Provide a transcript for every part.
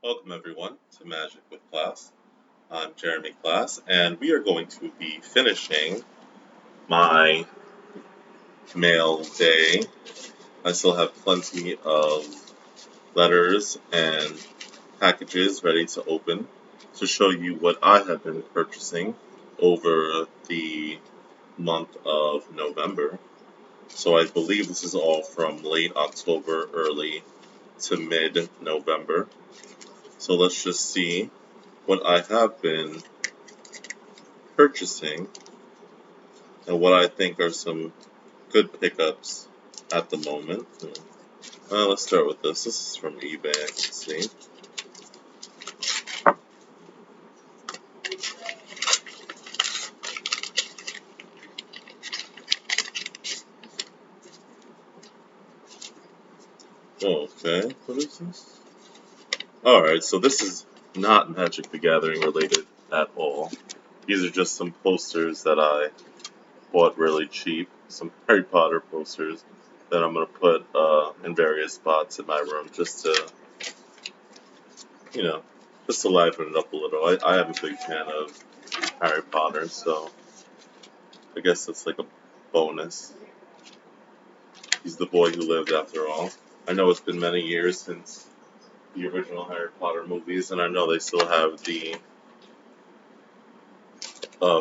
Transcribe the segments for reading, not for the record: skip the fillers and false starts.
Welcome everyone to Magic with Class. I'm Jeremy Class, and we are going to be finishing my mail day. I still have plenty of letters and packages ready to open to show you what I have been purchasing over the month of November. So I believe this is all from late October, early to mid-November. So let's just see what I have been purchasing and what I think are some good pickups at the moment. Let's start with this. This is from eBay, I can see. Okay, what is this? Alright, so this is not Magic the Gathering related at all. These are just some posters that I bought really cheap. Some Harry Potter posters that I'm going to put in various spots in my room just to, you know, just to liven it up a little. I am a big fan of Harry Potter, so I guess that's like a bonus. He's the boy who lived after all. I know it's been many years since the original Harry Potter movies, and I know they still have the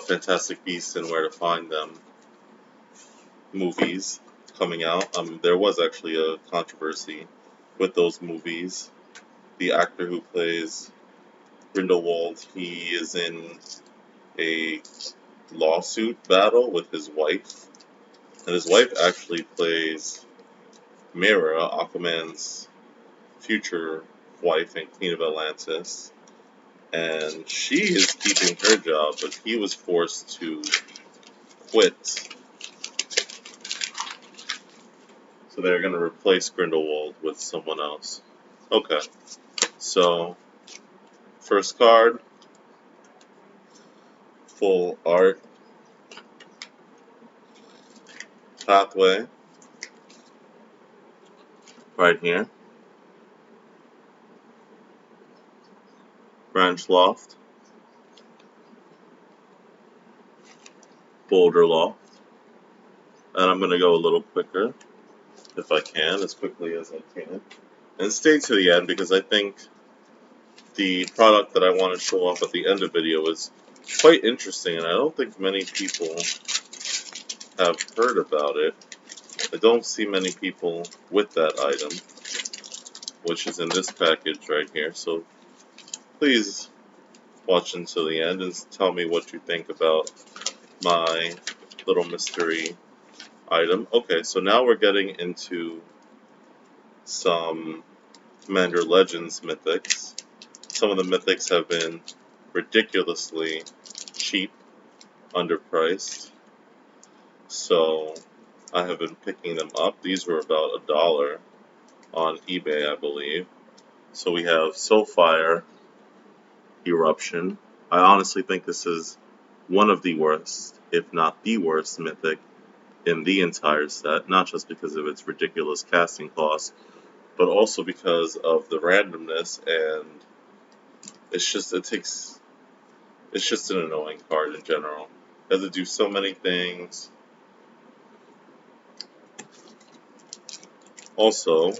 Fantastic Beasts and Where to Find Them movies coming out. There was actually a controversy with those movies. The actor who plays Grindelwald, he is in a lawsuit battle with his wife, and his wife actually plays Mira, Aquaman's future wife and Queen of Atlantis, and she is keeping her job, but he was forced to quit. So they're going to replace Grindelwald with someone else. Okay, so first card, full art, pathway, right here, branch loft, boulder loft, and I'm going to go a little quicker if I can, as quickly as I can. And stay to the end because I think the product that I want to show off at the end of the video is quite interesting, and I don't think many people have heard about it. I don't see many people with that item, which is in this package right here, so please watch until the end and tell me what you think about my little mystery item. Okay, so now we're getting into some Commander Legends mythics. Some of the mythics have been ridiculously cheap, underpriced, so I have been picking them up. These were about $1 on eBay, I believe. So we have Soulfire Eruption. I honestly think this is one of the worst, if not the worst, mythic in the entire set, not just because of its ridiculous casting cost, but also because of the randomness, and it's just an annoying card in general. It has to do so many things. Also,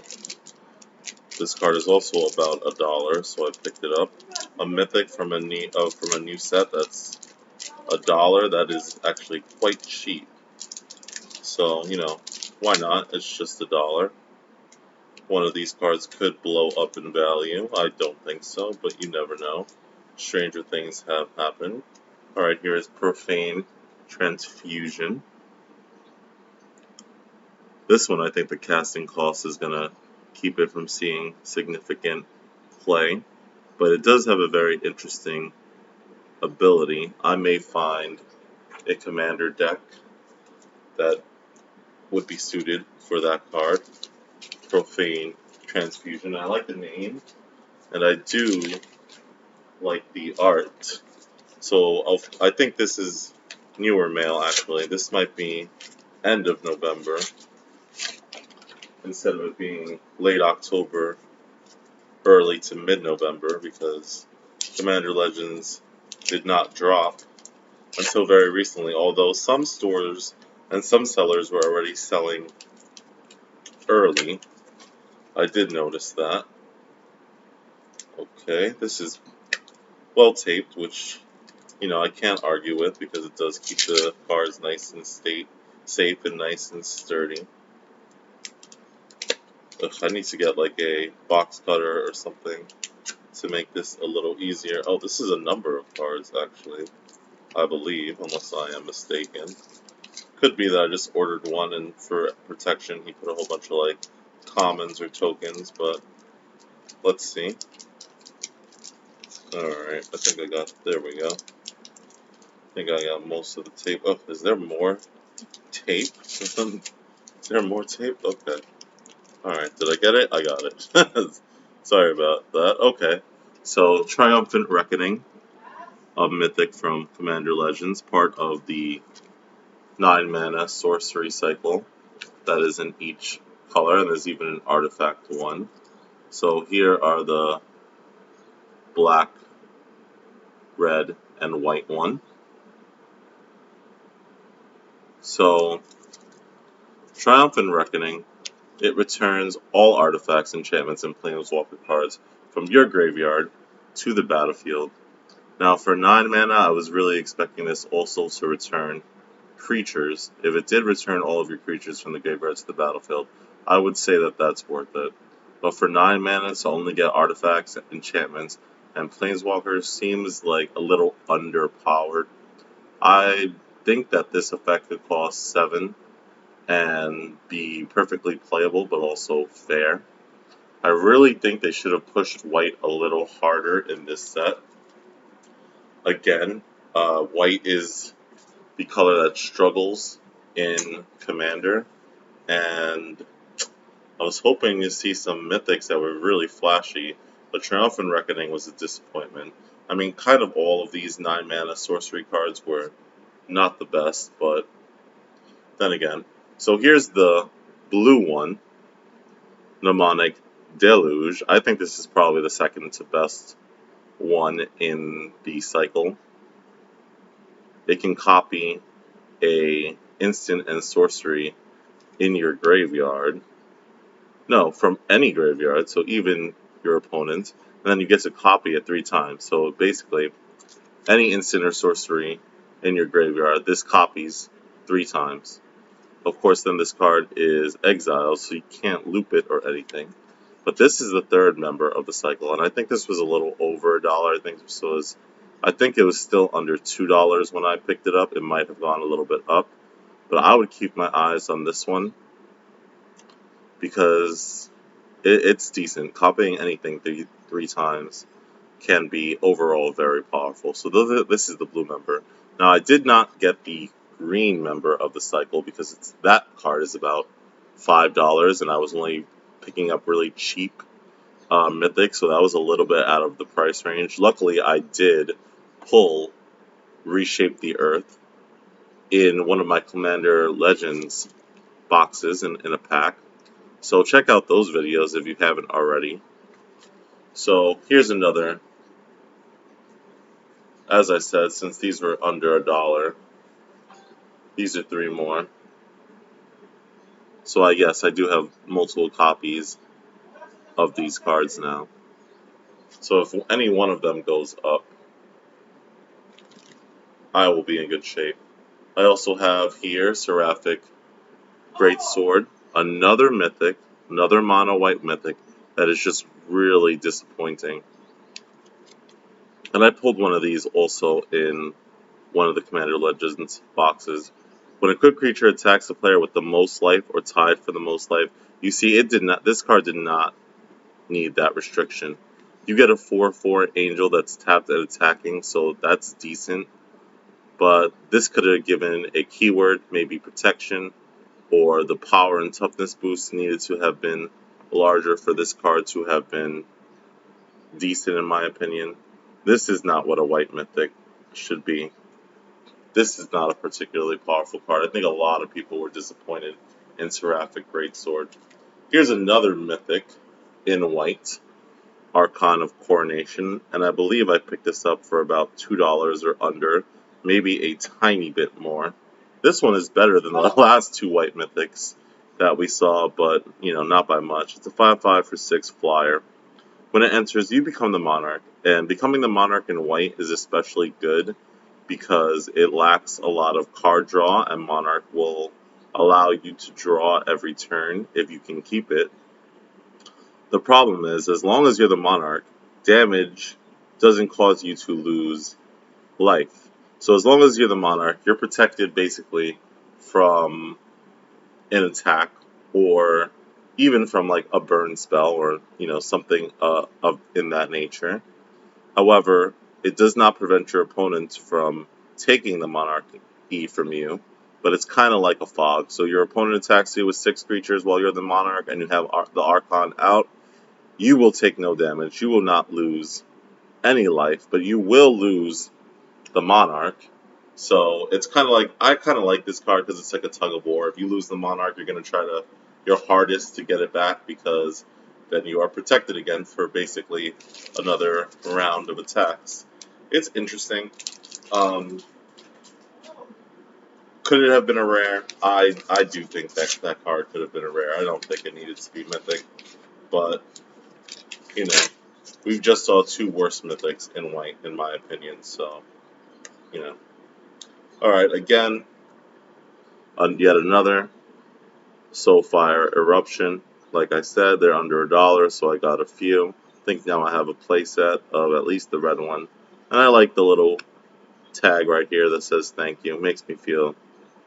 this card is also about $1, so I picked it up. A mythic from a new set that's $1. That is actually quite cheap. So why not? It's just $1. One of these cards could blow up in value. I don't think so, but you never know. Stranger things have happened. Alright, here is Profane Transfusion. This one, I think the casting cost is going to keep it from seeing significant play, but it does have a very interesting ability. I may find a commander deck that would be suited for that card. Profane Transfusion. I like the name, and I do like the art. So I think this is newer mail, actually. This might be end of November instead of it being late October, early to mid-November because Commander Legends did not drop until very recently, although some stores and some sellers were already selling early. I did notice that. Okay, this is well taped, which, I can't argue with because it does keep the cards nice and safe and nice and sturdy. Ugh, I need to get like a box cutter or something to make this a little easier. Oh, this is a number of cards actually, I believe, unless I am mistaken. Could be that I just ordered one and for protection he put a whole bunch of like commons or tokens, but let's see. Alright, I think I got, there we go. I think I got most of the tape. Oh, is there more tape? Is there more tape? Okay. Alright, did I get it? I got it. Sorry about that. Okay. So, Triumphant Reckoning, a mythic from Commander Legends, part of the 9-mana sorcery cycle that is in each color, and there's even an artifact one. So here are the black, red, and white one. So, Triumphant Reckoning, it returns all artifacts, enchantments, and planeswalker cards from your graveyard to the battlefield. Now, for 9 mana, I was really expecting this also to return creatures. If it did return all of your creatures from the graveyard to the battlefield, I would say that that's worth it. But for 9 mana to only get artifacts, enchantments, and planeswalkers seems like a little underpowered. I think that this effect could cost 7 and be perfectly playable but also fair. I really think they should have pushed white a little harder in this set. Again, white is the color that struggles in Commander, and I was hoping to see some mythics that were really flashy, but Triumphant Reckoning was a disappointment. I mean, kind of all of these 9 mana sorcery cards were not the best, but then again. So here's the blue one, Mnemonic Deluge. I think this is probably the second to best one in the cycle. It can copy a instant and sorcery in your graveyard. No, from any graveyard, so even your opponent. And then you get to copy it 3 times. So basically, any instant or sorcery in your graveyard, this copies 3 times. Of course, then this card is exiled, so you can't loop it or anything. But this is the third member of the cycle, and I think this was a little over $1. I think it was still under $2 when I picked it up. It might have gone a little bit up, but I would keep my eyes on this one because it's decent. Copying anything 3 times can be overall very powerful. So this is the blue member. Now I did not get the green member of the cycle because that card is about $5, and I was only picking up really cheap mythic, so that was a little bit out of the price range. Luckily, I did pull Reshape the Earth in one of my Commander Legends boxes in a pack. So check out those videos if you haven't already. So here's another. As I said, since these were under $1, these are 3 more. So I guess I do have multiple copies of these cards now. So if any one of them goes up, I will be in good shape. I also have here Seraphic Greatsword, another mythic, another mono white mythic that is just really disappointing. And I pulled one of these also in one of the Commander Legends boxes. When a quick creature attacks the player with the most life or tied for the most life, you see it did not. This card did not need that restriction. You get a 4/4 angel that's tapped at attacking, so that's decent. But this could have given a keyword, maybe protection, or the power and toughness boost needed to have been larger for this card to have been decent in my opinion. This is not what a white mythic should be. This is not a particularly powerful card. I think a lot of people were disappointed in Seraphic Greatsword. Here's another mythic in white. Archon of Coronation, and I believe I picked this up for about $2 or under, maybe a tiny bit more. This one is better than the last two white mythics that we saw, but, not by much. It's a 5/5 for 6 flyer. When it enters, you become the Monarch, and becoming the Monarch in white is especially good because it lacks a lot of card draw, and Monarch will allow you to draw every turn if you can keep it. The problem is, as long as you're the Monarch, damage doesn't cause you to lose life. So as long as you're the Monarch, you're protected basically from an attack or even from like a burn spell or something of in that nature. However, it does not prevent your opponent from taking the Monarchy from you, but it's kind of like a fog. So your opponent attacks you with 6 creatures while you're the Monarch and you have the Archon out. You will take no damage. You will not lose any life, but you will lose the Monarch. So it's kind of like, I kind of like this card because it's like a tug of war. If you lose the Monarch, you're going to try your hardest to get it back because then you are protected again for basically another round of attacks. It's interesting. Could it have been a rare? I do think that card could have been a rare. I don't think it needed to be mythic, but you know, we've just saw 2 worse mythics in white, in my opinion. So all right, again, yet another Soulfire Eruption. Like I said, they're under $1, so I got a few. I think now I have a playset of at least the red one. And I like the little tag right here that says thank you. It makes me feel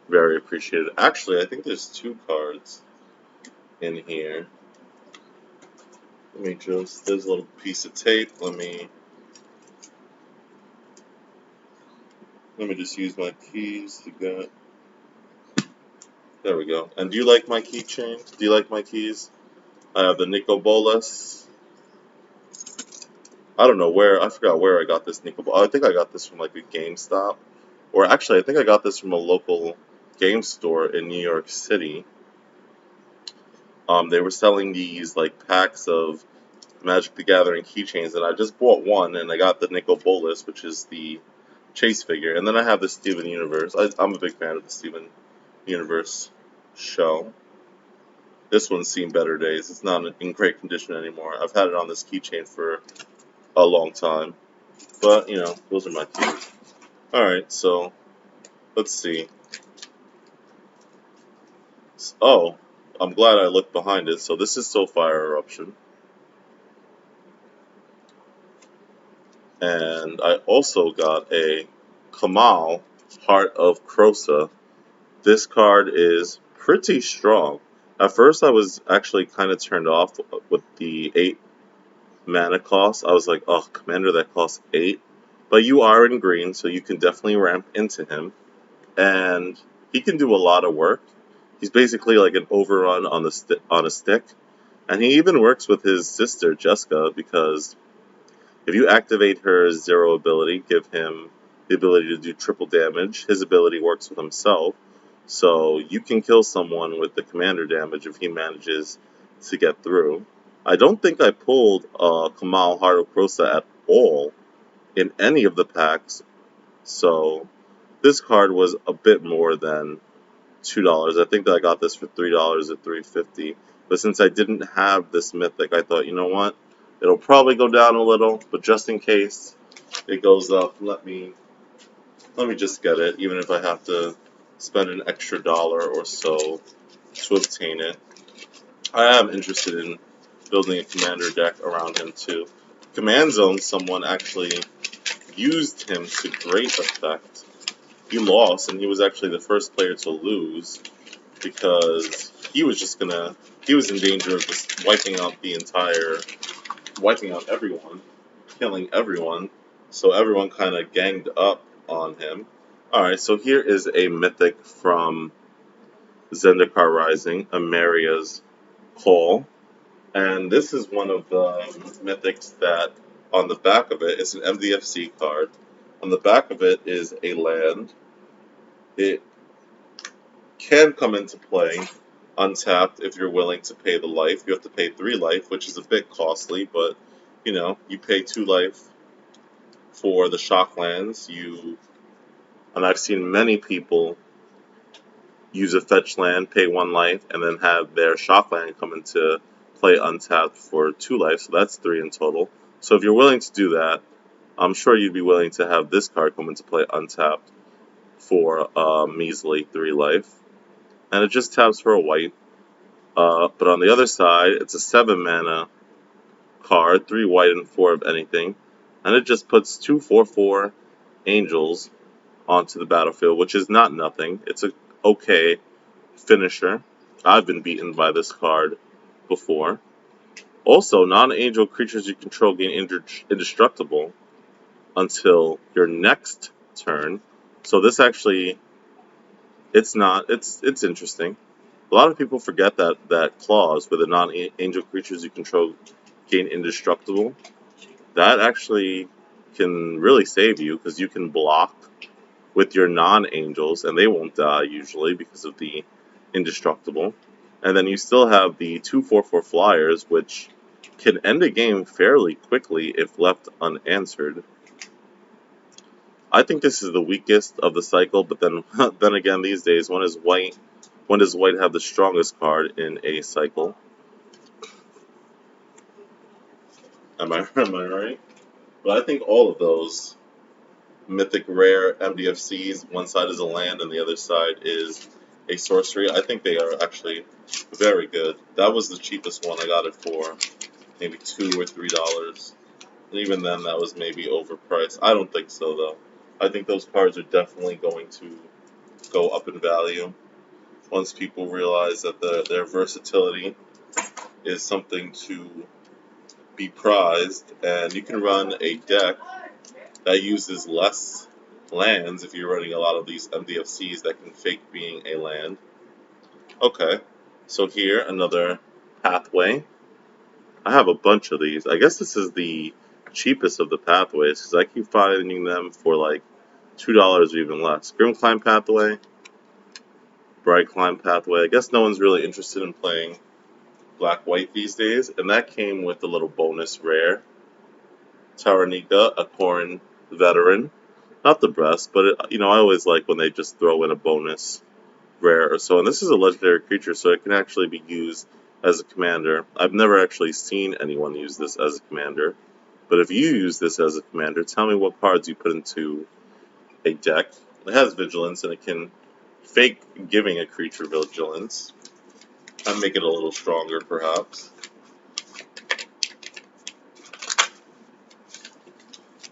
very appreciated. Actually, I think there's 2 cards in here. There's a little piece of tape. Let me just use my keys to get. There we go. And do you like my keychain? Do you like my keys? I have the Nico Bolas. I don't know where, I forgot where I got this Nico Bolas. I think I got this from like a GameStop. Or actually, I think I got this from a local game store in New York City. They were selling these like packs of Magic the Gathering keychains, and I just bought one, and I got the Nico Bolas, which is the Chase figure. And then I have the Steven Universe. I'm a big fan of the Steven Universe shell. This one's seen better days. It's not in great condition anymore. I've had it on this keychain for a long time. But, those are my keys. Alright, so, let's see. Oh, I'm glad I looked behind it. So this is Soulfire Eruption. And I also got a Kamal, Heart of Krosa. This card is pretty strong. At first I was actually kind of turned off with the 8 mana cost. I was like, oh, commander that costs 8. But you are in green, so you can definitely ramp into him. And he can do a lot of work. He's basically like an overrun on a stick. And he even works with his sister, Jessica, because if you activate her 0 ability, give him the ability to do triple damage, his ability works with himself. So you can kill someone with the commander damage if he manages to get through. I don't think I pulled Kamal Heart of Krosa at all in any of the packs, so this card was a bit more than $2. I think that I got this for $3 at $3.50. But since I didn't have this mythic, I thought, you know what? It'll probably go down a little, but just in case it goes up, let me just get it, even if I have to spend an extra dollar or so to obtain it. I am interested in building a commander deck around him too. Command Zone, someone actually used him to great effect. He lost, and he was actually the first player to lose because he was in danger of just wiping out everyone, killing everyone. So everyone kind of ganged up on him. Alright, so here is a mythic from Zendikar Rising, Amaria's Call. And this is one of the mythics that, on the back of it, it's an MDFC card. On the back of it is a land. It can come into play untapped if you're willing to pay the life. You have to pay 3 life, which is a bit costly, but you know, you pay 2 life for the Shocklands. And I've seen many people use a fetch land, pay 1 life, and then have their Shockland come into play untapped for 2 life, so that's 3 in total. So if you're willing to do that, I'm sure you'd be willing to have this card come into play untapped for a measly 3 life. And it just taps for a white. But on the other side, it's a 7 mana card, 3 white and 4 of anything. And it just puts 2 4/4 angels onto the battlefield, which is not nothing. It's a okay finisher. I've been beaten by this card before. Also, non-angel creatures you control gain indestructible until your next turn. So this actually, it's interesting. A lot of people forget that clause where the non-angel creatures you control gain indestructible. That actually can really save you because you can block with your non-angels and they won't die usually because of the indestructible. And then you still have the 2 4/4 flyers, which can end a game fairly quickly if left unanswered. I think this is the weakest of the cycle, but then then again, these days, when does white have the strongest card in a cycle? Am I right? But I think all of those mythic rare MDFCs, one side is a land and the other side is a sorcery. I think they are actually very good. That was the cheapest one. I got it for maybe $2 or $3. And even then, that was maybe overpriced. I don't think so, though. I think those cards are definitely going to go up in value once people realize that their versatility is something to be prized. And you can run a deck that uses less lands if you're running a lot of these MDFCs that can fake being a land. Okay, so here, another pathway. I have a bunch of these. I guess this is the cheapest of the pathways because I keep finding them for like $2 or even less. Grim Climb Pathway, Bright Climb Pathway. I guess no one's really interested in playing black-white these days, and that came with a little bonus rare. Taranika, a Corn Veteran. Not the best, but I always like when they just throw in a bonus rare or so. And this is a legendary creature, so it can actually be used as a commander. I've never actually seen anyone use this as a commander. But if you use this as a commander, tell me what cards you put into a deck. It has Vigilance, and it can fake giving a creature Vigilance. I'd make it a little stronger, perhaps.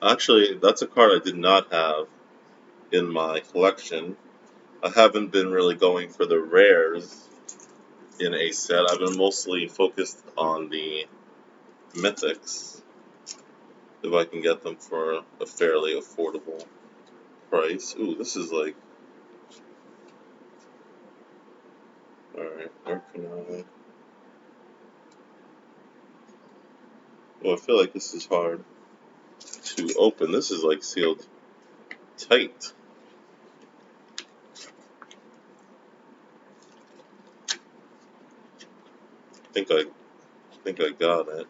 Actually, that's a card I did not have in my collection. I haven't been really going for the rares in a set. I've been mostly focused on the mythics, if I can get them for a fairly affordable price. Ooh, this is like... Alright, Arcanine. Well, I feel like this is hard to open. This is like sealed tight. I think I got it.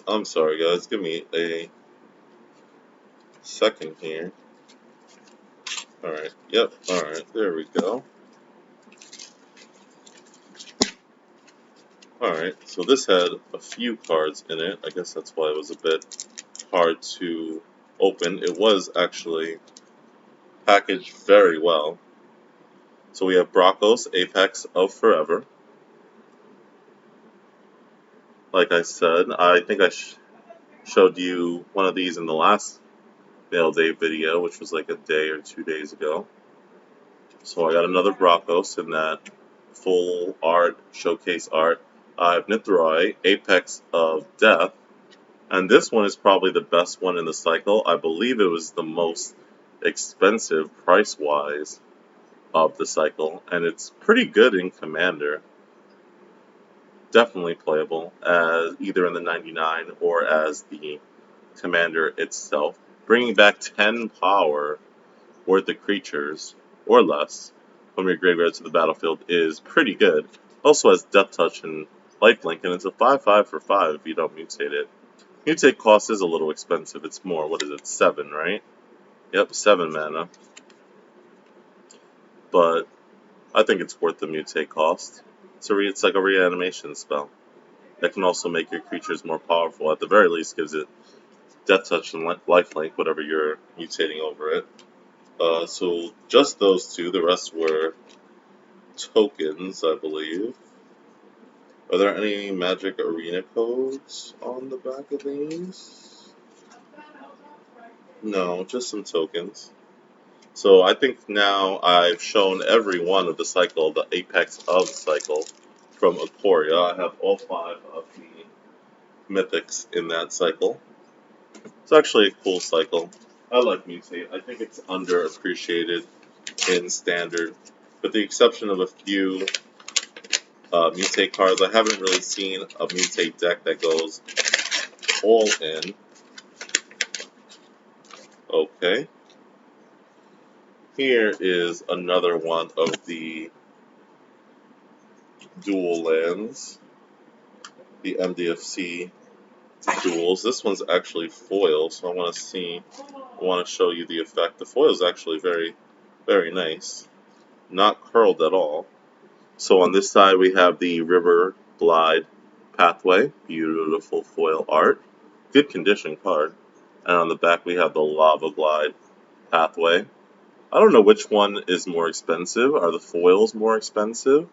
I'm sorry, guys. Give me a second here. Alright, yep, alright, there we go. Alright, so this had a few cards in it. I guess that's why it was a bit hard to open. It was actually packaged very well. So we have Bracos, Apex of Forever. Like I said, I think I showed you one of these in the last Mail Day video, which was like a day or 2 days ago. So I got another Bracos in that full art, showcase art. I have Nithroy, Apex of Death, and this one is probably the best one in the cycle. I believe it was the most expensive price-wise of the cycle, and it's pretty good in Commander. Definitely playable as either in the 99 or as the Commander itself. Bringing back 10 power worth of creatures, or less, from your graveyard to the battlefield is pretty good. Also has Death Touch and lifelink, and it's a 5/5 for 5 if you don't mutate it. Mutate cost is a little expensive. It's more, what is it, 7, right? Yep, 7 mana. But I think it's worth the mutate cost. It's like a reanimation spell. That can also make your creatures more powerful. At the very least, gives it Death Touch and Lifelink, whatever you're mutating over it. So just those two. The rest were tokens, I believe. Are there any Magic Arena codes on the back of these? No, just some tokens. So I think now I've shown every one of the cycle, the apex of cycle from Aquaria. I have all 5 of the mythics in that cycle. It's actually a cool cycle. I like Mutate. I think it's underappreciated in Standard. With the exception of a few Mutate cards, I haven't really seen a Mutate deck that goes all in. Okay. Here is another one of the dual lands, the MDFC duels. This one's actually foil, so I want to show you the effect. The foil is actually very, very nice. Not curled at all. So on this side we have the River Glide Pathway, beautiful foil art, good condition card. And on the back we have the Lava Glide Pathway. I don't know which one is more expensive. Are the foils more expensive?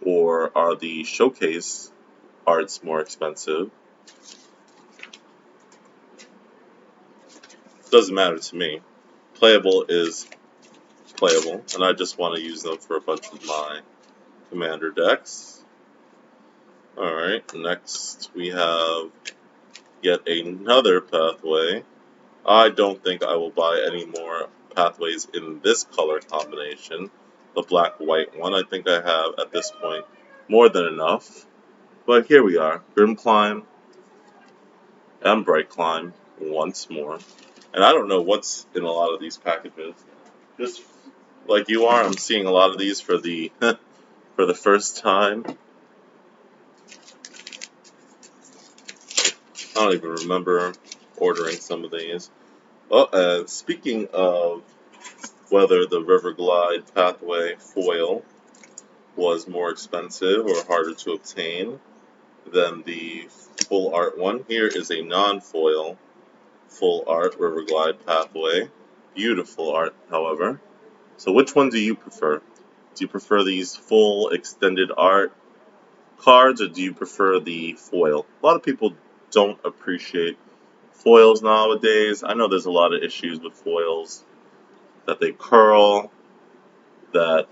Or are the showcase arts more expensive? Doesn't matter to me. Playable is playable, and I just want to use them for a bunch of my commander decks. Alright, next we have yet another pathway. I don't think I will buy any more pathways in this color combination. The black-white one, I think I have, at this point, more than enough. But here we are, Grim Climb and Bright Climb once more. And I don't know what's in a lot of these packages. Just like you are, I'm seeing a lot of these for the for the first time. I don't even remember ordering some of these. Oh, speaking of whether the River Glide Pathway foil was more expensive or harder to obtain than the full art one, here is a non-foil full art River Glide Pathway. Beautiful art, however. So which one do you prefer? Do you prefer these full extended art cards, or do you prefer the foil? A lot of people don't appreciate foils nowadays. I know there's a lot of issues with foils, that they curl, that,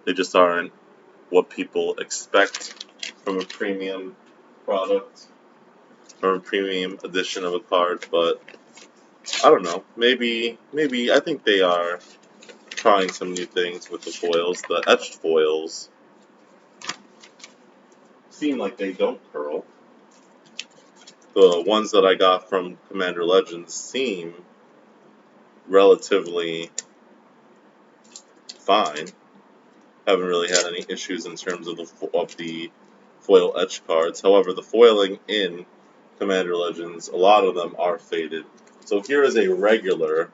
they just aren't what people expect from a premium product, from a premium edition of a card, but I don't know. Maybe I think they are trying some new things with the foils. The etched foils seem like they don't curl. The ones that I got from Commander Legends seem relatively fine. Haven't really had any issues in terms of the foil etch cards. However, the foiling in Commander Legends, a lot of them are faded. So here is a regular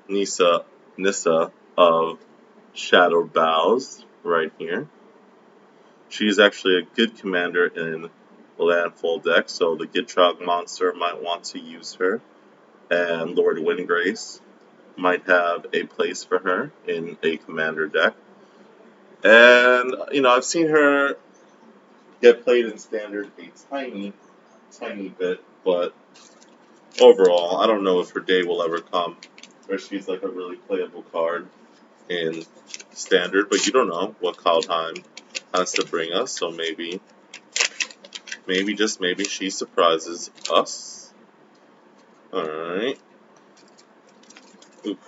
Nissa of Shadowed Boughs right here. She's actually a good commander in the landfall deck, so the Gitrog monster might want to use her, and Lord Windgrace might have a place for her in a commander deck. And, I've seen her get played in Standard a tiny bit, but overall, I don't know if her day will ever come where she's like a really playable card in Standard, but you don't know what Kaldheim has to bring us, so maybe just maybe she surprises us. Alright. Oop.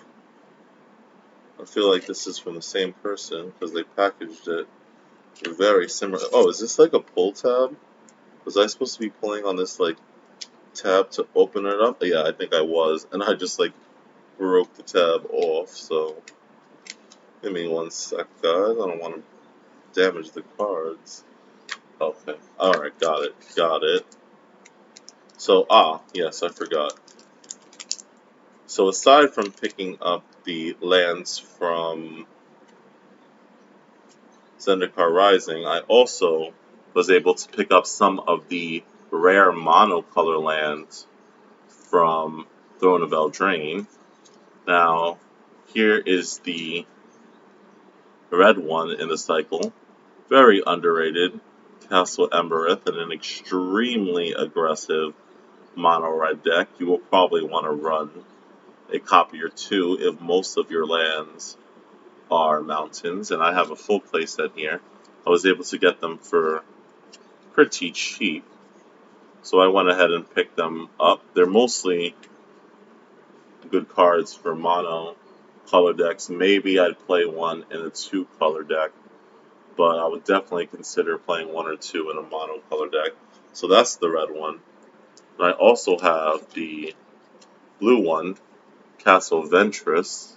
I feel like this is from the same person because they packaged it very similar. Oh, is this like a pull tab? Was I supposed to be pulling on this like tab to open it up? Yeah, I think I was, and I just like broke the tab off, so give me one sec, guys. I don't want to damage the cards. Okay. Alright, got it. Got it. So, yes, I forgot. So aside from picking up the lands from Zendikar Rising, I also was able to pick up some of the rare monocolor lands from Throne of Eldraine. Now, here is the red one in the cycle. Very underrated. Castle Embereth in an extremely aggressive mono red deck. You will probably want to run a copy or two if most of your lands are mountains, and I have a full playset here. I was able to get them for pretty cheap, so I went ahead and picked them up. They're mostly good cards for mono color decks. Maybe I'd play one in a two color deck, but I would definitely consider playing one or two in a mono color deck. So that's the red one. And I also have the blue one, Castle Ventress.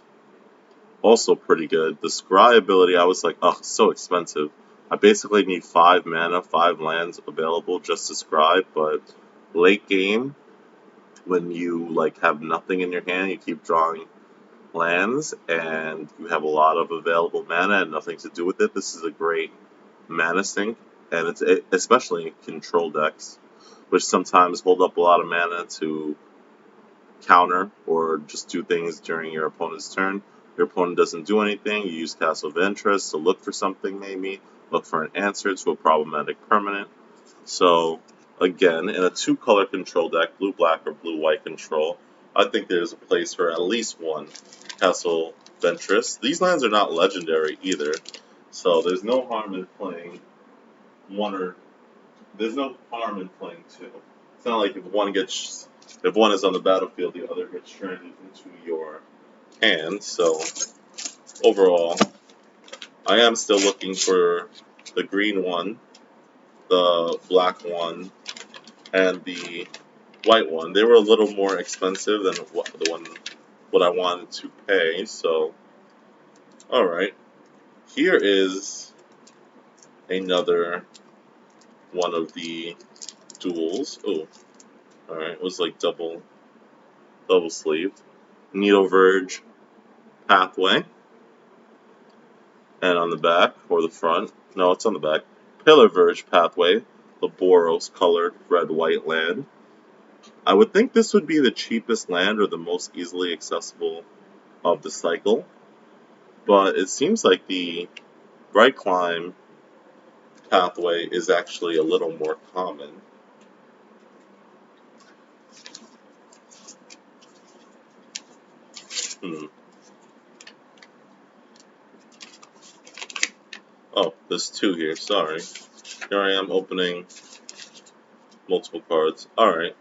Also pretty good. The Scry ability, I was like, oh, so expensive. I basically need 5 mana, 5 lands available just to Scry, but late game, when you like have nothing in your hand, you keep drawing lands, and you have a lot of available mana and nothing to do with it. This is a great mana sink, and it's especially in control decks, which sometimes hold up a lot of mana to counter or just do things during your opponent's turn. Your opponent doesn't do anything, you use Castle of Interest to look for something maybe, look for an answer to a problematic permanent. So, again, in a two-color control deck, blue-black or blue-white control, I think there's a place for at least one Castle Ventress. These lands are not legendary either, so there's no harm in playing one or there's no harm in playing two. It's not like if one is on the battlefield, the other gets turned into your hand. So overall, I am still looking for the green one, the black one, and the white one. They were a little more expensive than what I wanted to pay. So, all right, here is another one of the duels. Oh, all right, it was like double sleeve. Needle Verge Pathway. And on the back, or the front, no, it's on the back, Pillar Verge Pathway, the Boros colored red-white land. I would think this would be the cheapest land or the most easily accessible of the cycle, but it seems like the Bright Climb Pathway is actually a little more common. Oh, there's two here, sorry. Here I am opening multiple cards. Alright.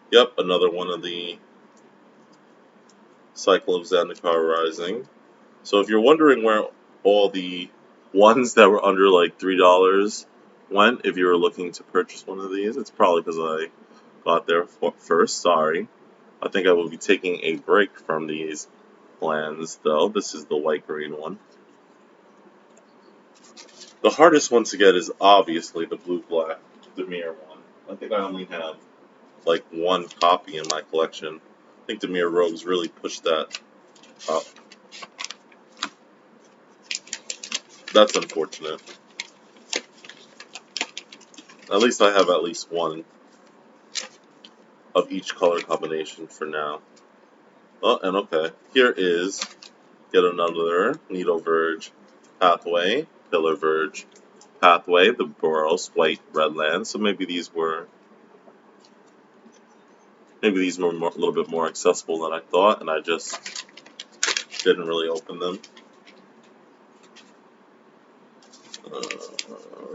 Yep, another one of the Cycle of Zendikar Rising. So if you're wondering where all the ones that were under like $3 went, if you were looking to purchase one of these, it's probably because I got there first. Sorry. I think I will be taking a break from these lands, though. This is the white-green one. The hardest one to get is obviously the blue-black Dimir one. I think I only have like one copy in my collection. I think Dimir Rogues really pushed that up. That's unfortunate. At least I have at least one of each color combination for now. Oh, and okay. Here is yet another Needle Verge Pathway, Pillar Verge Pathway, the Boros white red land. So maybe these were a little bit more accessible than I thought, and I just didn't really open them.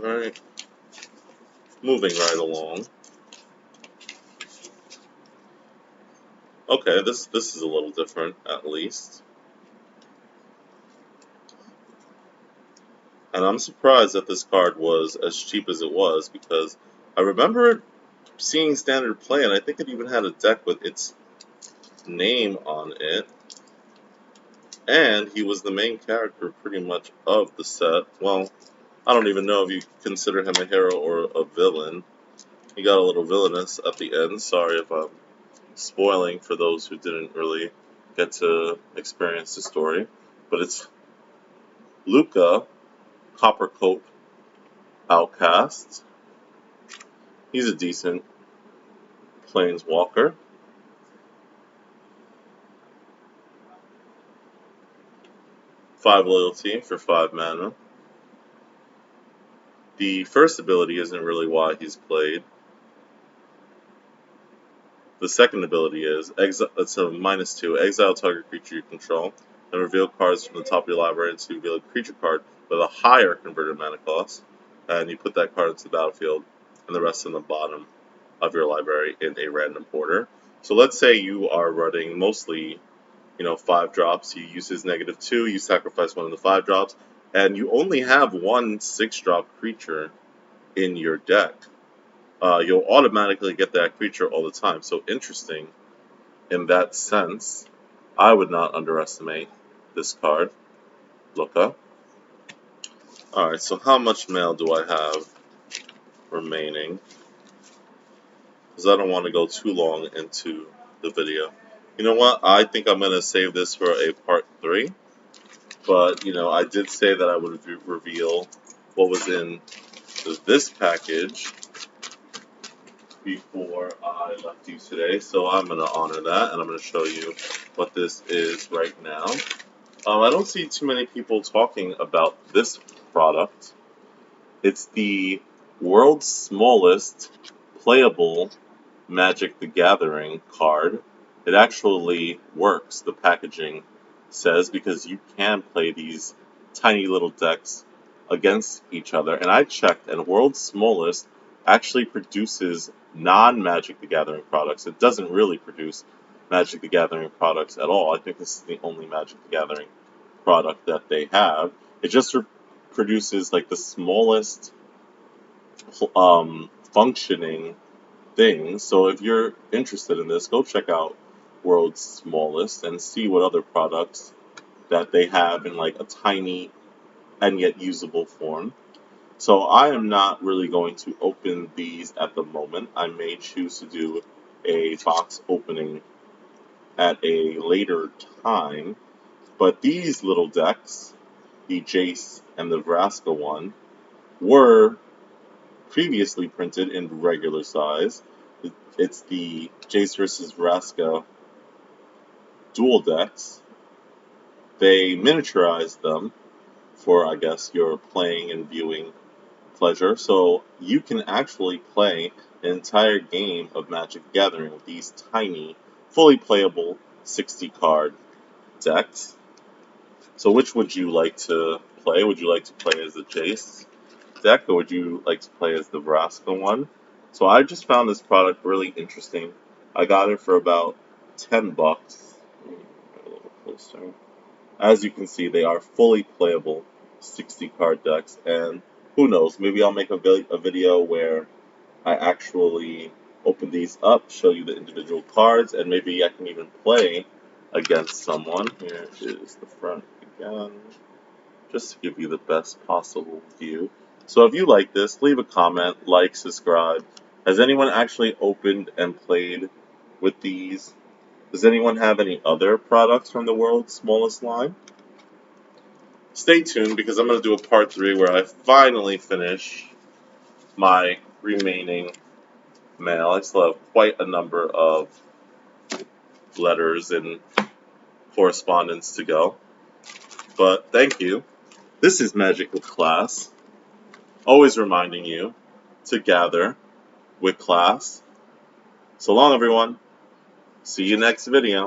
Alright. Moving right along. Okay, this is a little different, at least. And I'm surprised that this card was as cheap as it was, because I remember seeing Standard play, and I think it even had a deck with its name on it. And he was the main character, pretty much, of the set. Well, I don't even know if you consider him a hero or a villain. He got a little villainous at the end. Sorry if I'm spoiling for those who didn't really get to experience the story. But it's Luca, Coppercoat Outcast. He's a decent planeswalker. 5 loyalty for 5 mana. The first ability isn't really why he's played. The second ability is, it's a -2, exile target creature you control, and reveal cards from the top of your library into reveal a creature card with a higher converted mana cost, and you put that card into the battlefield, and the rest in the bottom of your library in a random order. So let's say you are running mostly, 5 drops, you use his -2, you sacrifice one of the 5 drops, and you only have one 6-drop creature in your deck. You'll automatically get that creature all the time. So interesting in that sense. I would not underestimate this card. Luca. Alright, so how much mail do I have remaining? Because I don't want to go too long into the video. You know what? I think I'm going to save this for a part 3. But, I did say that I would reveal what was in this package before I left you today, so I'm going to honor that, and I'm going to show you what this is right now. I don't see too many people talking about this product. It's the world's smallest playable Magic the Gathering card. It actually works, the packaging says, because you can play these tiny little decks against each other. And I checked, and World's Smallest actually produces non-Magic the Gathering products. It doesn't really produce Magic the Gathering products at all. I think this is the only Magic the Gathering product that they have. It just produces like the smallest functioning things. So if you're interested in this, go check out World's Smallest and see what other products that they have in like a tiny and yet usable form. So I am not really going to open these at the moment. I may choose to do a box opening at a later time. But these little decks, the Jace and the Vraska one, were previously printed in regular size. It's the Jace versus Vraska dual decks. They miniaturized them for, I guess, your playing and viewing pleasure. So you can actually play an entire game of Magic the Gathering with these tiny, fully playable 60-card decks. So which would you like to play? Would you like to play as the Jace deck, or would you like to play as the Vraska one? So I just found this product really interesting. I got it for about $10. Let me get a little closer. As you can see, they are fully playable 60-card decks, and who knows, maybe I'll make a video where I actually open these up, show you the individual cards, and maybe I can even play against someone. Here is the front again, just to give you the best possible view. So if you like this, leave a comment, like, subscribe. Has anyone actually opened and played with these? Does anyone have any other products from the world's smallest line? Stay tuned, because I'm going to do a part 3 where I finally finish my remaining mail. I still have quite a number of letters and correspondence to go. But thank you. This is Magic with Class, always reminding you to gather with class. So long, everyone. See you next video.